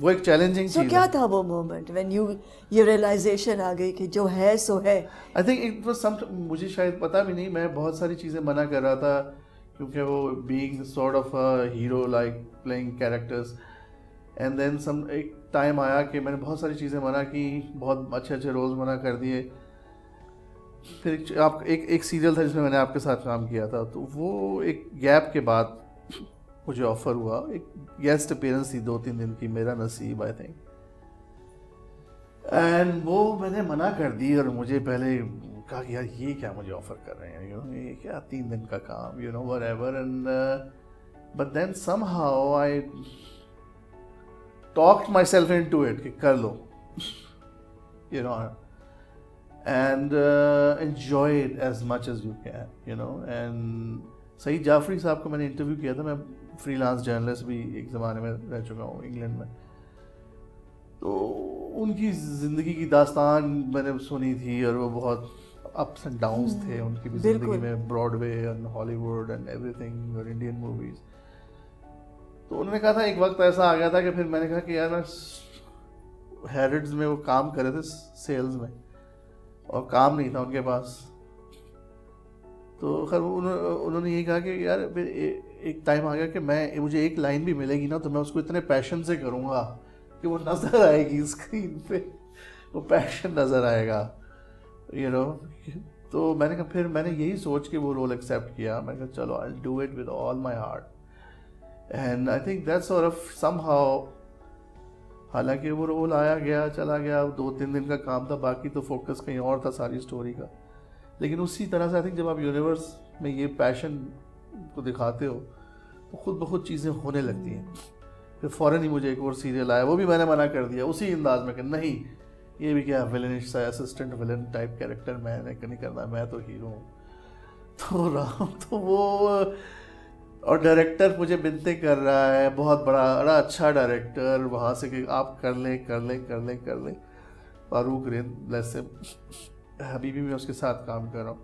وہ ایک چیلنجنگ چیز ہے. کیا تھا وہ مومنٹ وین یہ ریئلائزیشن آ گئی کہ جو ہے سو ہے؟ I think it was some, مجھے شاید پتہ بھی نہیں, میں بہت ساری چیزیں منع کر رہا تھا کیونکہ وہ being sort of a hero like playing characters, and then some ایک ٹائم آیا کہ میں نے بہت ساری چیزیں منع کی, بہت اچھے اچھے رولز منع کر دیے. پھر آپ ایک سیریل تھا جس میں میں نے آپ کے ساتھ کام کیا تھا, تو وہ ایک گیپ کے بعد مجھے آفر ہوا, ایک گیسٹ اپیرنس تھی 2-3 دن کی, میرا نصیب آئی تھنک, اینڈ وہ میں نے منع کر دی. اور مجھے پہلے کہا کہ یار یہ کیا مجھے آفر کر رہے ہیں, یو نو, یہ کیا 3 دن کا کام, you know, whatever. And but then somehow I talked myself into it کہ کر لو, you know, and enjoy it as much as you can, you know. And Saeed Jafri صاحب کو میں نے انٹرویو کیا تھا, میں فری لانس جرنلسٹ بھی ایک زمانے میں رہ چکا ہوں انگلینڈ میں, تو ان کی زندگی کی داستان میں نے سنی تھی, اور وہ بہت اپس اینڈ ڈاؤنس تھے ان کی بھی زندگی میں, براڈ وے اینڈ ہالی ووڈ اینڈ ایوری تھنگ, اور انڈین موویز. تو انہوں نے کہا تھا ایک وقت ایسا آ گیا تھا کہ پھر میں نے کہا کہ یار میں ہیرڈز میں وہ کام کر رہے تھے سیلز میں, اور کام نہیں تھا ان کے پاس. تو خیر انہوں نے یہ کہا کہ یار ایک ٹائم آ گیا کہ مجھے ایک لائن بھی ملے گی نا تو میں اس کو اتنے پیشن سے کروں گا کہ وہ نظر آئے گی اسکرین پہ, وہ پیشن نظر آئے گا, یو نو. تو میں نے کہا, پھر میں نے یہی سوچ کے وہ رول ایکسیپٹ کیا. میں نے کہا چلو I'll do it with all my heart, and I think that sort of somehow, حالانکہ وہ رول آیا گیا چلا گیا, 2-3 دن کا کام تھا, باقی تو فوکس کہیں اور تھا ساری اسٹوری کا. لیکن اسی طرح سے آئی تھنک جب آپ یونیورس میں یہ پیشن کو دکھاتے ہو تو خود بخود چیزیں ہونے لگتی ہیں. پھر فوراً ہی مجھے ایک اور سیریل آیا, وہ بھی میں نے منع کر دیا اسی انداز میں کہ نہیں, یہ بھی کیا ولنش سا اسسٹنٹ ولن ٹائپ کیریکٹر میں نے نہیں کرنا, میں تو ہیرو ہوں. تو وہ اور ڈائریکٹر مجھے بنتے کر رہا ہے, بہت بڑا اچھا ڈائریکٹر, وہاں سے کہ آپ کر لیں. فاروق رین سے ابھی بھی میں اس کے ساتھ کام کر رہا ہوں.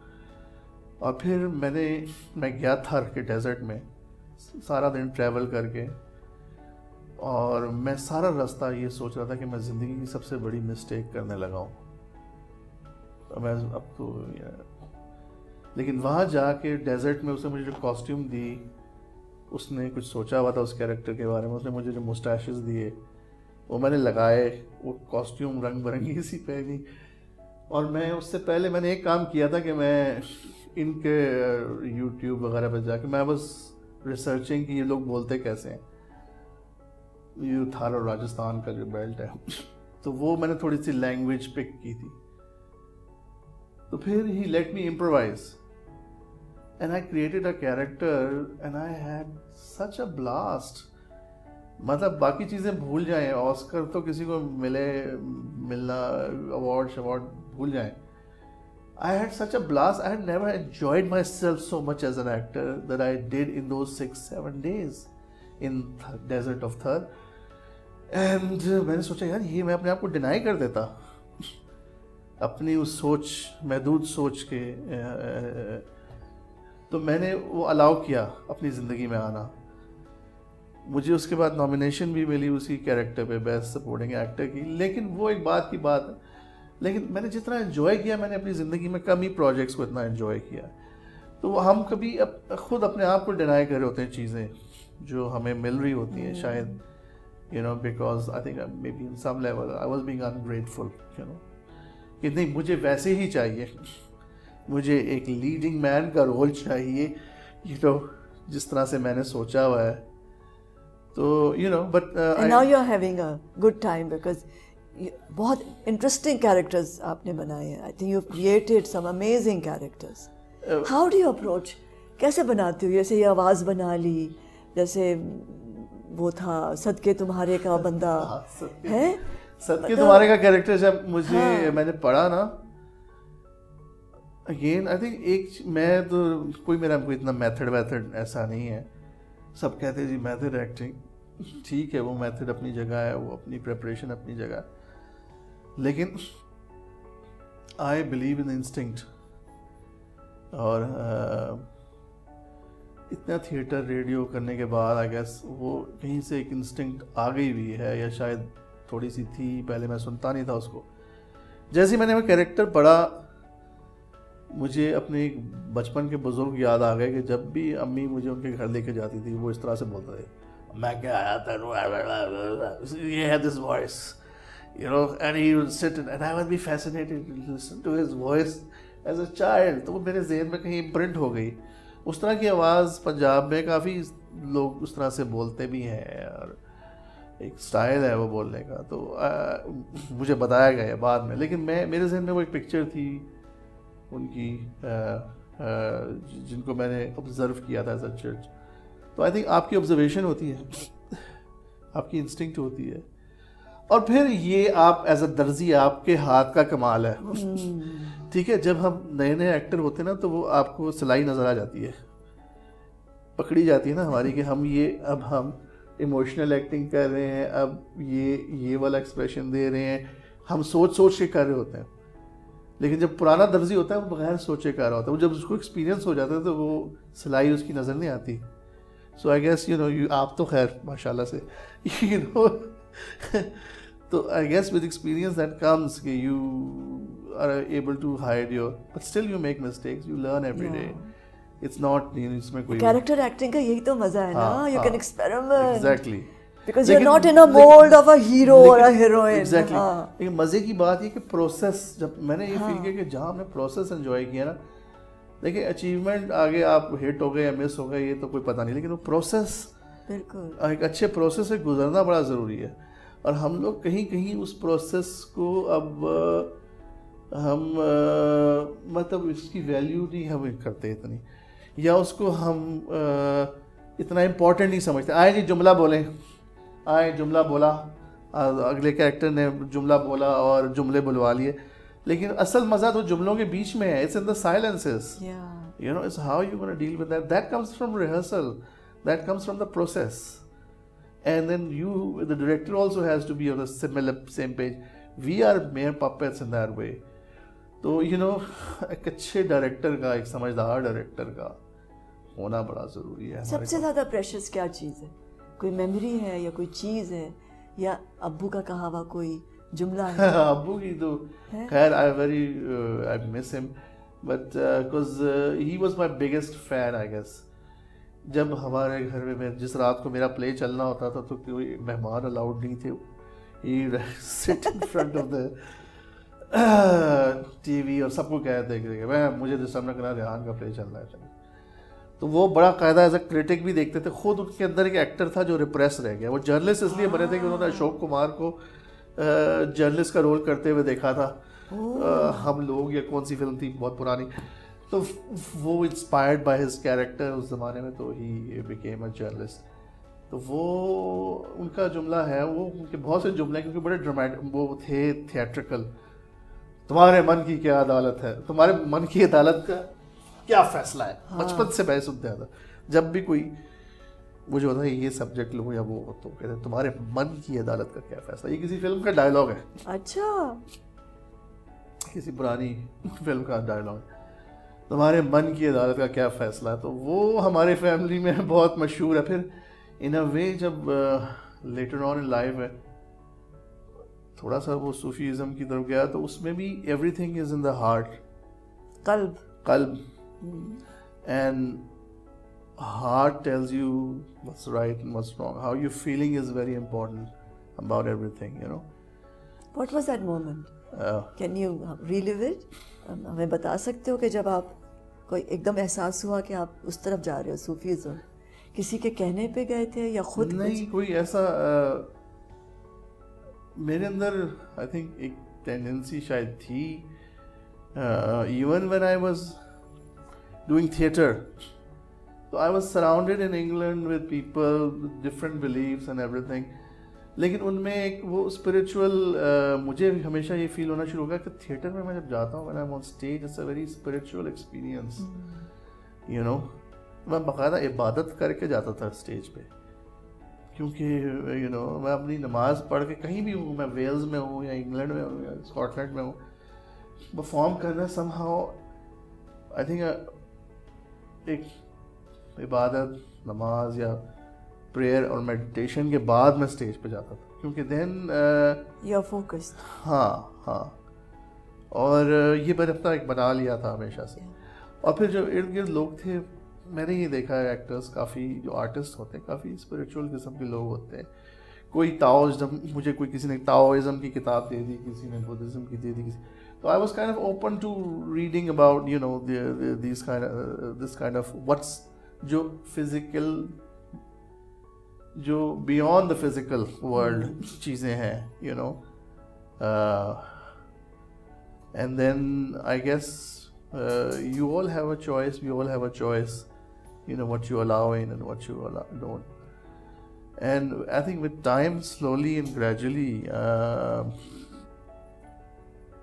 اور پھر میں گیا تھا کہ ڈیزرٹ میں سارا دن ٹریول کر کے, اور میں سارا راستہ یہ سوچ رہا تھا کہ میں زندگی کی سب سے بڑی مسٹیک کرنے لگا ہوں. اب تو لیکن وہاں جا کے ڈیزرٹ میں اس نے مجھے جو کاسٹیوم دی, اس نے کچھ سوچا ہوا تھا اس کیریکٹر کے بارے میں. اس نے مجھے جو مسٹیشز دیے وہ میں نے لگائے, وہ کاسٹیوم رنگ برنگی سی پہنی. اور میں اس سے پہلے میں نے ایک کام کیا تھا کہ میں ان کے یوٹیوب وغیرہ پہ جا کے میں بس ریسرچنگ کہ یہ لوگ بولتے کیسے ہیں, یہ تھار اور راجستھان کا جو بیلٹ ہے, تو وہ میں نے تھوڑی سی لینگویج پک کی تھی. تو پھر ہی let me improvise and I created a character and I had such a blast. مطلب باقی چیزیں بھول جائیں, آسکر تو کسی کو ملنا, ایوارڈ بھول جائیں. I had such a blast. I had never enjoyed myself so much as an actor that I did in those 6-7 days in desert of Thar. And میں نے سوچا یار یہ میں اپنے آپ کو ڈینائی کر دیتا اپنی اس سوچ, محدود سوچ کے, تو میں نے وہ الاؤ کیا اپنی زندگی میں آنا. مجھے اس کے بعد نامینیشن بھی ملی اسی کیریکٹر پہ بیسٹ سپورٹنگ ایکٹر کی. لیکن وہ ایک بات کی بات ہے, لیکن میں نے جتنا انجوائے کیا میں نے اپنی زندگی میں کم ہی پروجیکٹس کو اتنا انجوائے کیا. تو ہم کبھی خود اپنے آپ کو ڈینائی کر رہے ہوتے ہیں چیزیں جو ہمیں مل رہی ہوتی ہیں شاید, because I think maybe in some level I was being ungrateful, کہ نہیں مجھے ویسے ہی چاہیے, مجھے ایک لیڈنگ مین کا رول چاہیے, جس طرح سے میں نے سوچا ہوا ہے. تو but now you are having a good time because بہت انٹرسٹنگ کیریکٹرز آپ نے بنائے ہیں. I think you created some amazing characters. How do you approach, کیسے بناتے ہو؟ جیسے یہ آواز بنا لی, جیسے وہ تھا صدقے تمہارے کا بندہ ہے, صدقے تمہارے کا کیریکٹر جب مجھے میں نے پڑھا نا, اگین آئی تھنک ایک میں تو کوئی اتنا میتھڈ ایسا نہیں ہے. سب کہتے ہیں جی میتھڈ ایکٹنگ, ٹھیک ہے وہ میتھڈ اپنی جگہ ہے, وہ اپنی پریپریشن اپنی جگہ ہے, لیکن آئی بلیو ان انسٹنکٹ. اور اتنا تھیٹر ریڈیو کرنے کے بعد آئی گیس وہ کہیں سے ایک انسٹنکٹ آ گئی ہوئی ہے, یا شاید تھوڑی سی تھی, پہلے میں سنتا نہیں تھا اس کو. جیسے میں نے وہ کیریکٹر پڑھا مجھے اپنے ایک بچپن کے بزرگ یاد آ گئے کہ جب بھی امی مجھے ان کے گھر لے کے جاتی تھی وہ اس طرح سے بولتے تھے, میں کیا آیا تھا, he had this voice, and he would sit and I would be fascinated to listen to his voice as a child. تو وہ میرے ذہن میں کہیں امپرنٹ ہو گئی. اس طرح کی آواز پنجاب میں کافی لوگ اس طرح سے بولتے بھی ہیں, اور ایک سٹائل ہے وہ بولنے کا. تو مجھے بتایا گیا بعد میں, لیکن میرے ذہن میں وہ ایک پکچر تھی ان کی جن کو میں نے آبزرو کیا تھا ایز اے چرچ. تو آئی تھنک آپ کی آبزرویشن ہوتی ہے, آپ کی انسٹنکٹ ہوتی ہے, اور پھر یہ آپ ایز اے درزی آپ کے ہاتھ کا کمال ہے. ٹھیک ہے, جب ہم نئے ایکٹر ہوتے ہیں نا تو وہ آپ کو سلائی نظر آ جاتی ہے, پکڑی جاتی ہے نا ہماری, کہ اب ہم ایموشنل ایکٹنگ کر رہے ہیں, اب یہ والا ایکسپریشن دے رہے ہیں, ہم سوچ کے کر رہے ہوتے ہیں. لیکن جب پرانا درزی ہوتا ہے وہ بغیر سوچے کر رہا ہوتا ہے, وہ جب اس کو ایکسپیرینس ہو جاتا ہے تو وہ سلائی اس کی نظر نہیں آتی. سو آئی گیس آپ تو خیر ماشاء اللہ سے تو I guess with experience that comes کہ you are able to hide your, but still you make mistakes, you learn every day. It's not اس میں کوئی کیریکٹر ایکٹنگ کا یہی تو مزہ ہے نا, you can experiment exactly, because you're not in a mold of a hero or a heroine. Exactly. لیکن مزے کی بات یہ کہ پروسیس, جب میں نے یہ فیل کیا کہ جہاں ہم نے پروسیس انجوائے کیا نا, لیکن اچیومنٹ آگے آپ ہٹ ہو گئے یا مس ہو گئے یہ تو کوئی پتہ نہیں, لیکن وہ پروسیس, بالکل ایک اچھے پروسیس سے گزرنا بڑا ضروری ہے. اور ہم لوگ کہیں اس پروسیس کو اب ہم مطلب اس کی ویلیو نہیں ہم کرتے اتنی, یا اس کو ہم اتنا امپورٹنٹ نہیں سمجھتے. آئے جی جملہ بولیں, آئے جملہ بولا, اگلے کیریکٹر نے جملہ بولا اور جملے بلوا لیے, لیکن اصل مزہ تو جملوں کے بیچ میں ہے. It's in the silences, You know, it's how you're going to deal with that. That comes from rehearsal. That comes from the process. And then the director also has to be on the same page. We are mere puppets in that way. تو you know, ایک اچھے director کا, ایک سمجھدار director کا ہونا بڑا ضروری ہے. سب سے زیادہ پریشس کیا چیز ہے؟ کوئی میموری ہے یا کوئی چیز ہے یا ابو کا کہا ہوا کوئی جملہ ہے؟ ابو کی تو خیر I miss him, but because he was my biggest fan, I guess. جب ہمارے گھر میں جس رات کو میرا پلے چلنا ہوتا تھا تو کوئی مہمان الاؤڈ نہیں تھے. He'd sit in front of the T V اور سب کو کہتے کہ مجھے ڈسٹرب نہ کرنا, ریحان کا پلے چل رہا ہے. تو وہ بڑا قاعدہ ایز اے کرٹک بھی دیکھتے تھے. خود ان کے اندر ایک ایکٹر تھا جو ریپریس رہ گیا. وہ جرنلسٹ اس لیے بنے تھے کہ انہوں نے اشوک کمار کو جرنلسٹ کا رول کرتے ہوئے دیکھا تھا. ہم لوگ, یا کون سی فلم تھی بہت پرانی, تو وہ انسپائرڈ بائی ہز کیریکٹر اس زمانے میں, تو ہی بیکیم اے جرنلسٹ. تو وہ ان کا جملہ ہے, وہ ان کے بہت سے جملے کیونکہ بڑے ڈرامٹک وہ تھے, تھیٹریکل. تمہارے من کی کیا عدالت ہے, تمہارے من کی عدالت کا کیا فیصلہ ہے. بچپن سے میں سنتا تھا جب بھی کوئی مجھے ہوتا ہے یہ سبجیکٹ لوں یا وہ, تو کہتے ہیں تمہارے من کی عدالت کا کیا فیصلہ. یہ کسی فلم کا ڈائلاگ ہے. اچھا, کسی پرانی فلم کا ڈائلاگ, تمہارے من کی عدالت کا کیا فیصلہ ہے. تو وہ ہمارے فیملی میں بہت مشہور ہے. پھر ان اے وے جب لیٹر آن ان لائف ہے تھوڑا سا وہ صوفیزم کی طرف گیا, تو اس میں بھی everything is in the heart, قلب. And heart tells you what's right and what's wrong. How you're feeling is very important about everything, you know. What was that moment? Can you relive it? ہمیں بتا سکتے ہو کہ جب آپ کوئی ایک دم احساس ہوا کہ آپ اس طرف جا رہے ہو, صوفیزم, کسی کے کہنے پہ گئے تھے یا خود؟ نہیں, کوئی ایسا میرے اندر آئی تھنک ایک ٹینڈنسی شاید تھی. Even when I was doing theatre, تو I was surrounded in England with people with different beliefs and everything. لیکن ان میں ایک وہ اسپریچول, مجھے ہمیشہ یہ فیل ہونا شروع ہو گیا کہ تھیٹر میں جب جاتا ہوں, when I'm on stage, it's a very spiritual experience, you know. میں باقاعدہ عبادت کر کے جاتا تھا اسٹیج پہ, کیونکہ یو نو میں اپنی نماز پڑھ کے کہیں بھی ہوں, میں ویلز میں ہوں یا انگلینڈ میں ہوں یا اسکاٹ لینڈ میں ہوں, پرفارم کرنا سم ہاؤ آئی تھنک ایک عبادت, نماز یا پریئر اور میڈیٹیشن کے بعد میں اسٹیج پہ جاتا تھا, کیونکہ دین یو آر فوکسڈ. ہاں, اور یہ میں اپنا ایک بنا لیا تھا ہمیشہ سے. اور پھر جو ارد گرد لوگ تھے, میں نے یہ دیکھا ہے ایکٹرس کافی جو آرٹسٹ ہوتے ہیں کافی اسپریچول قسم کے لوگ ہوتے ہیں. کوئی تاؤزم, مجھے کوئی کسی نے تاؤزم کی کتاب دے دی, کسی نے بدھزم کی دے دی, کسی, تو I was kind of open to reading about you know this kind of what's جو فزیکل, جو بیونڈ دا فزیکل ورلڈ چیزیں ہیں, you know. And then I guess you all have a choice, we all have a choice, you know, what you allow in and what you don't. And I think with time, slowly and gradually,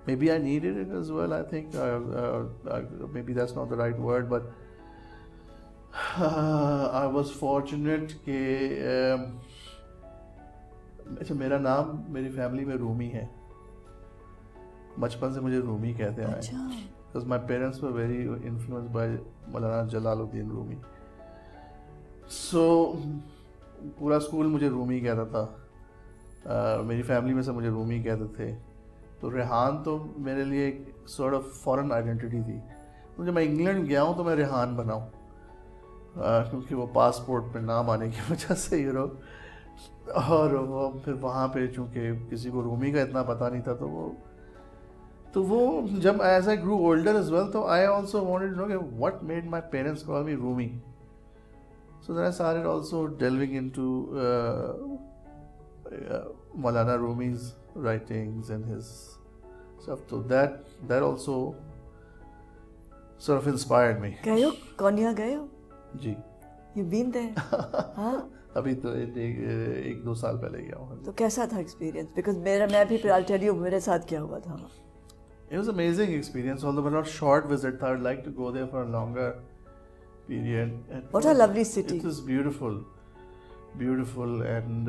maybe I needed it as well, I think, maybe that's not the right word, but I was fortunate کہ اچھا میرا نام میری family میں رومی ہے, بچپن سے مجھے رومی کہتے ہیں. Because my parents were very influenced by Maulana Jalaluddin Rumi. So پورا اسکول مجھے رومی کہتا تھا, میری فیملی میں سے مجھے رومی کہتے تھے. تو ریحان تو میرے لیے ایک سارٹ آف فارن آئیڈینٹی تھی. تو جب میں انگلینڈ گیا ہوں تو میں ریحان بنا ہوں, کیونکہ وہ پاسپورٹ پہ نام آنے کی وجہ سے, یو نو. اور وہ پھر وہاں پہ چونکہ کسی کو رومی کا اتنا پتہ نہیں تھا, تو وہ جب as I grow older as well, تو I also wanted to know کہ what made my parents call me Rumi. So then I started also delving into Maulana Rumi's writings and his stuff. تو that also sort of inspired me. گئے ہو کونیا گئے ہو؟ جی. You been there? ہاں, ابھی تو 1-2 سال پہلے گیا ہوں. تو کیسا تھا ایکسپیرینس؟ بیکاز میں بھی پھر I'll tell you میرے ساتھ کیا ہوا تھا. It was an amazing experience, although but not short visit. I would like to go there for a longer period. What a lovely city. It was beautiful, beautiful, and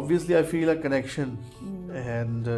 obviously I feel a connection, and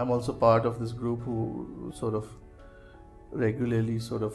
I'm also part of this group who sort of regularly sort of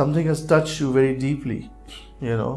something has touched you very deeply, you know.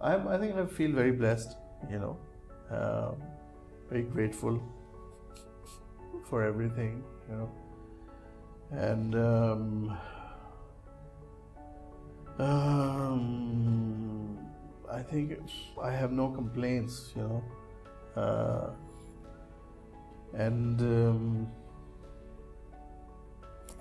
I think I feel very blessed, you know. Very grateful for everything, you know, and I think I have no complaints, you know, and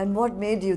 And what made you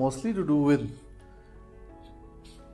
mostly to do with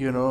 you know,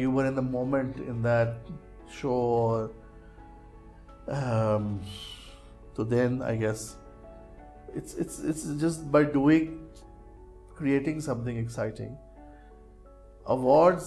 you were in the moment in that show, so then I guess it's just by doing, creating something exciting. Awards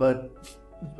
but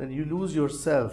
Then you lose yourself.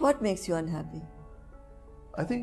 What makes you unhappy? I think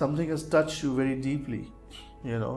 something has touched you very deeply, you know.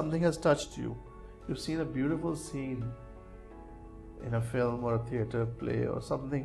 something has touched you. You've seen a beautiful scene in a film or a theater play or something,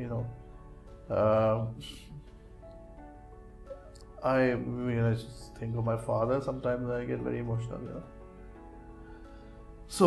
you know, I just think of my father. Sometimes I get very emotional, you know. So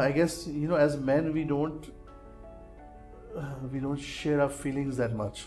I guess, you know, as men we don't share our feelings that much.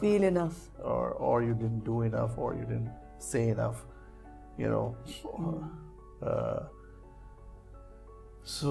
feel enough, or you didn't do enough, or you didn't say enough, you know. So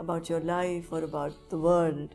about your life or about the world?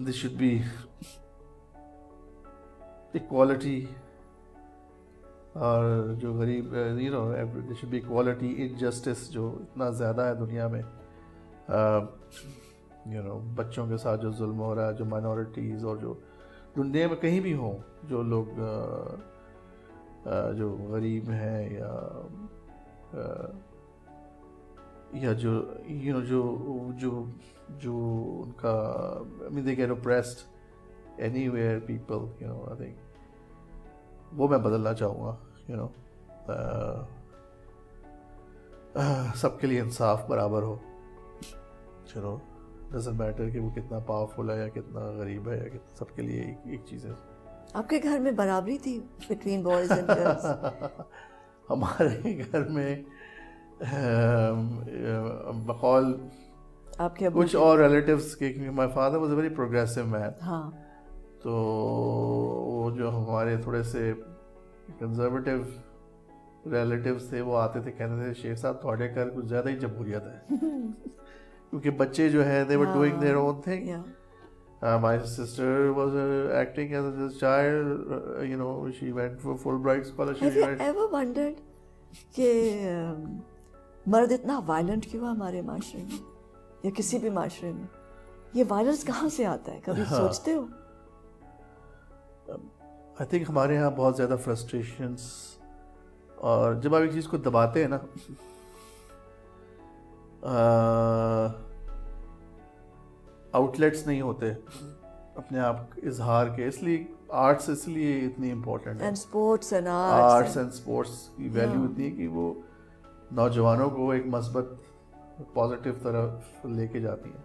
this should be equality, اور جو غریب you know there should be equality, injustice جو اتنا زیادہ ہے دنیا میں، you know بچوں کے ساتھ جو ظلم ہو رہا ہے، جو مائنورٹیز اور جو دنیا میں کہیں بھی ہوں، جو لوگ جو غریب ہیں یا جو یو نو جو ان کا I mean they get oppressed anywhere people, you know, I think وہ میں بدلنا چاہوں گا. یو نو سب کے لیے انصاف برابر ہو. چلو ڈزنٹ میٹر کہ وہ کتنا پاورفل ہے یا کتنا غریب ہے یا کتنا، سب کے لیے ایک چیز ہے. آپ کے گھر میں برابری تھی بٹوین بوائز اینڈ گرلز؟ ہمارے گھر میں بقول آپ کے کچھ اور ریلیٹیوز کے، my father was a very progressive man. ہاں. تو وہ جو ہمارے تھوڑے سے کنزرویٹو ریلیٹیوز تھے، وہ آتے تھے کہتے تھے شیخ صاحب تھوڑے گھر کچھ زیادہ ہی جمہوریت ہے، کیونکہ بچے جو ہے they were doing their own thing. My sister was acting as a child, you know, she went for Fulbright scholarship. Have you ever wondered کہ مرد اتنا وائلنٹ کیوں ہے ہمارے معاشرے میں یا کسی بھی معاشرے میں؟ یہ وائلنس کہاں سے آتا ہے، کبھی سوچتے ہو؟ آئی تھنک ہمارے یہاں بہت زیادہ فرسٹریشنس، اور جب آپ ایک چیز کو دباتے ہیں نا، آؤٹ لیٹس نہیں ہوتے اپنے آپ اظہار کے، اس لیے آرٹس اس لیے اتنی امپورٹنٹ ہے. آرٹس اینڈ اسپورٹس کی ویلیو اتنی ہے کہ وہ نوجوانوں کو ایک مثبت پازیٹیو طرف لے کے جاتی ہیں.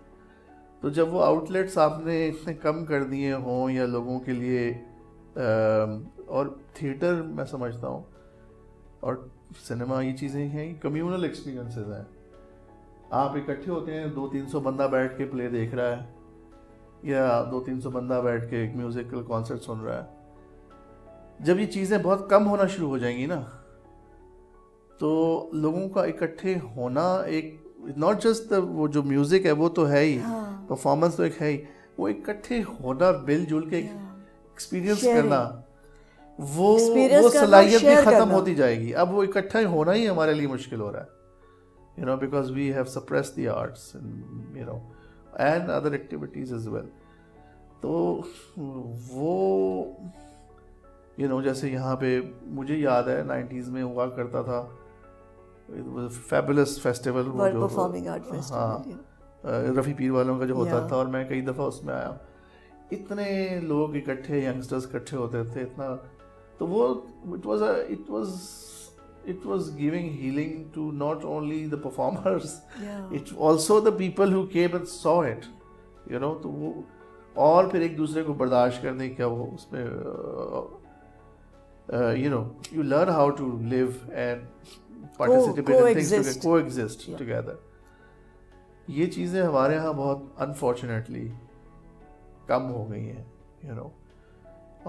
تو جب وہ آؤٹ لیٹس آپ نے اتنے کم کر دیے ہوں یا لوگوں کے لیے، اور تھیٹر میں سمجھتا ہوں اور سنیما یہ چیزیں ہیں کمیونل ایکسپیرینسز ہیں. آپ اکٹھے ہوتے ہیں، 200-300 بندہ بیٹھ کے پلے دیکھ رہا ہے یا 200-300 بندہ بیٹھ کے ایک میوزیکل کانسرٹ سن رہا ہے. جب یہ چیزیں بہت کم ہونا شروع ہو جائیں گی نا، تو لوگوں کا اکٹھے ہونا، ایک ناٹ جسٹ وہ جو میوزک ہے وہ تو ہے ہی، پرفارمنس تو ایک ہے ہی، وہ اکٹھے ہونا، مل جل کے ایکسپیرینس کرنا، وہ صلاحیت بھی ختم ہوتی جائے گی. اب وہ اکٹھا ہونا ہی ہمارے لیے مشکل ہو رہا ہے، you know, because we have suppressed the arts and, you know, and other activities as well. تو وہ you know جیسے یہاں پہ مجھے یاد ہے 90s میں ہوا کرتا تھا فیبولس فیسٹیول، وہ جو رفیع پیر والوں کا جو ہوتا تھا، اور میں کئی دفعہ اس میں آیا. اتنے لوگ اکٹھے، ینگسٹرز اکٹھے ہوتے تھے اتنا، تو وہ it was giving healing to not only the performers, it also the people who came and saw it, you know. تو وہ اور پھر ایک دوسرے کو برداشت کرنے کا، وہ اس میں you know you learn how to live and participate in things, coexist together. یہ چیزیں ہمارے ہاں بہت unfortunately کم ہو گئی ہیں، you know.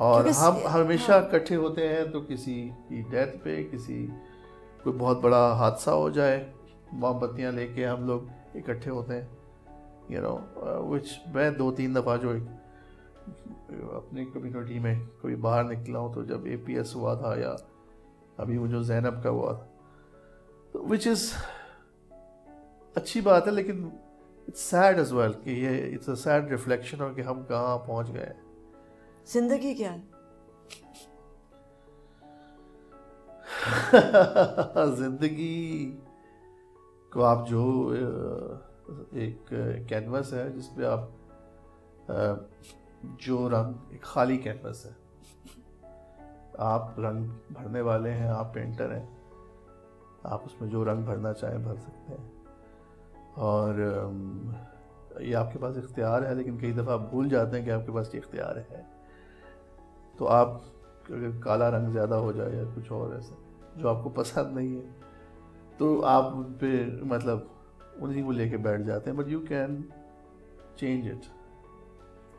اور ہم ہمیشہ اکٹھے ہوتے ہیں تو کسی کی ڈیتھ پہ، کوئی بہت بڑا حادثہ ہو جائے، موم بتیاں لے کے ہم لوگ اکٹھے ہوتے ہیں، یو نو، وچ میں 2-3 دفعہ جو اپنی کمیونٹی میں کبھی باہر نکلا ہوں، تو جب APS ہوا تھا یا ابھی وہ جو زینب کا ہوا تھا، وچ از اچھی بات ہے، لیکن اٹس سیڈ ایز ویل کہ یہ اٹس اے سیڈ ریفلیکشن ہو کہ ہم کہاں پہنچ گئے. زندگی کیا ہے؟ زندگی کو آپ جو ایک کینوس ہے جس پہ آپ جو رنگ، ایک خالی کینوس ہے، آپ رنگ بھرنے والے ہیں، آپ پینٹر ہیں، آپ اس میں جو رنگ بھرنا چاہیں بھر سکتے ہیں. اور یہ آپ کے پاس اختیار ہے، لیکن کئی دفعہ آپ بھول جاتے ہیں کہ آپ کے پاس یہ اختیار ہے. تو آپ اگر کالا رنگ زیادہ ہو جائے یا کچھ اور ایسا جو آپ کو پسند نہیں ہے، تو آپ ان پہ مطلب انہیں کو لے کے بیٹھ جاتے ہیں. But you can change it,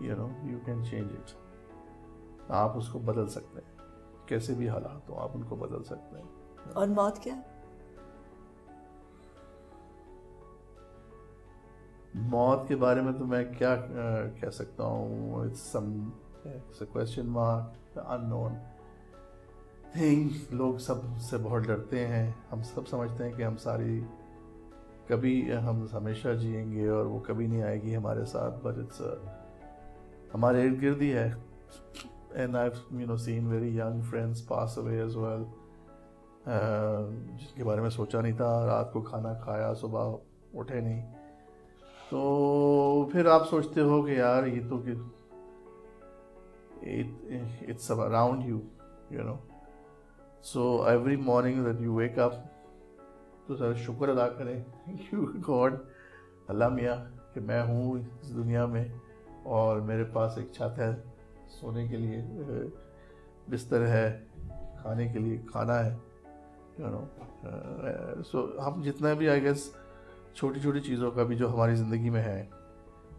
you know, you can change it. آپ اس کو بدل سکتے ہیں، کیسے بھی حالات ہوں آپ ان کو بدل سکتے ہیں. اور موت کیا؟ موت کے بارے میں تو میں کیا کہہ سکتا ہوں. It's a question mark, the unknown. Think لوگ سب سے بہت ڈرتے ہیں. ہم سب سمجھتے ہیں کہ ہم ساری کبھی ہم ہمیشہ جئیں گے اور وہ کبھی نہیں آئے گی ہمارے ساتھ, بٹ اٹس ہمارے ارد گرد ہی ہے. And I've seen very young friends pass away as well, جن کے بارے میں سوچا نہیں تھا, رات کو کھانا کھایا صبح اٹھے نہیں. تو پھر آپ سوچتے ہو کہ یار یہ تو کہ it's around you, you know. So every morning that you wake up, تو سر شکر ادا کریں, thank you God, اللہ میاں کہ میں ہوں اس دنیا میں اور میرے پاس ایک چھت ہے, سونے کے لیے بستر ہے, کھانے کے لیے کھانا ہے, you know. سو ہم جتنا بھی آئی گیس چھوٹی چھوٹی چیزوں کا بھی جو ہماری زندگی میں ہے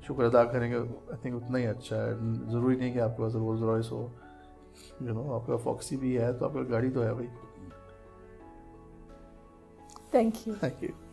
شکر ادا کریں گے, آئی تھنک اتنا ہی اچھا ہے. ضروری نہیں کہ آپ کے پاس رولز رائس ہو, یو نو, آپ کا فاکسی بھی ہے تو آپ کا گاڑی تو ہے بھائی. Thank you. Thank you.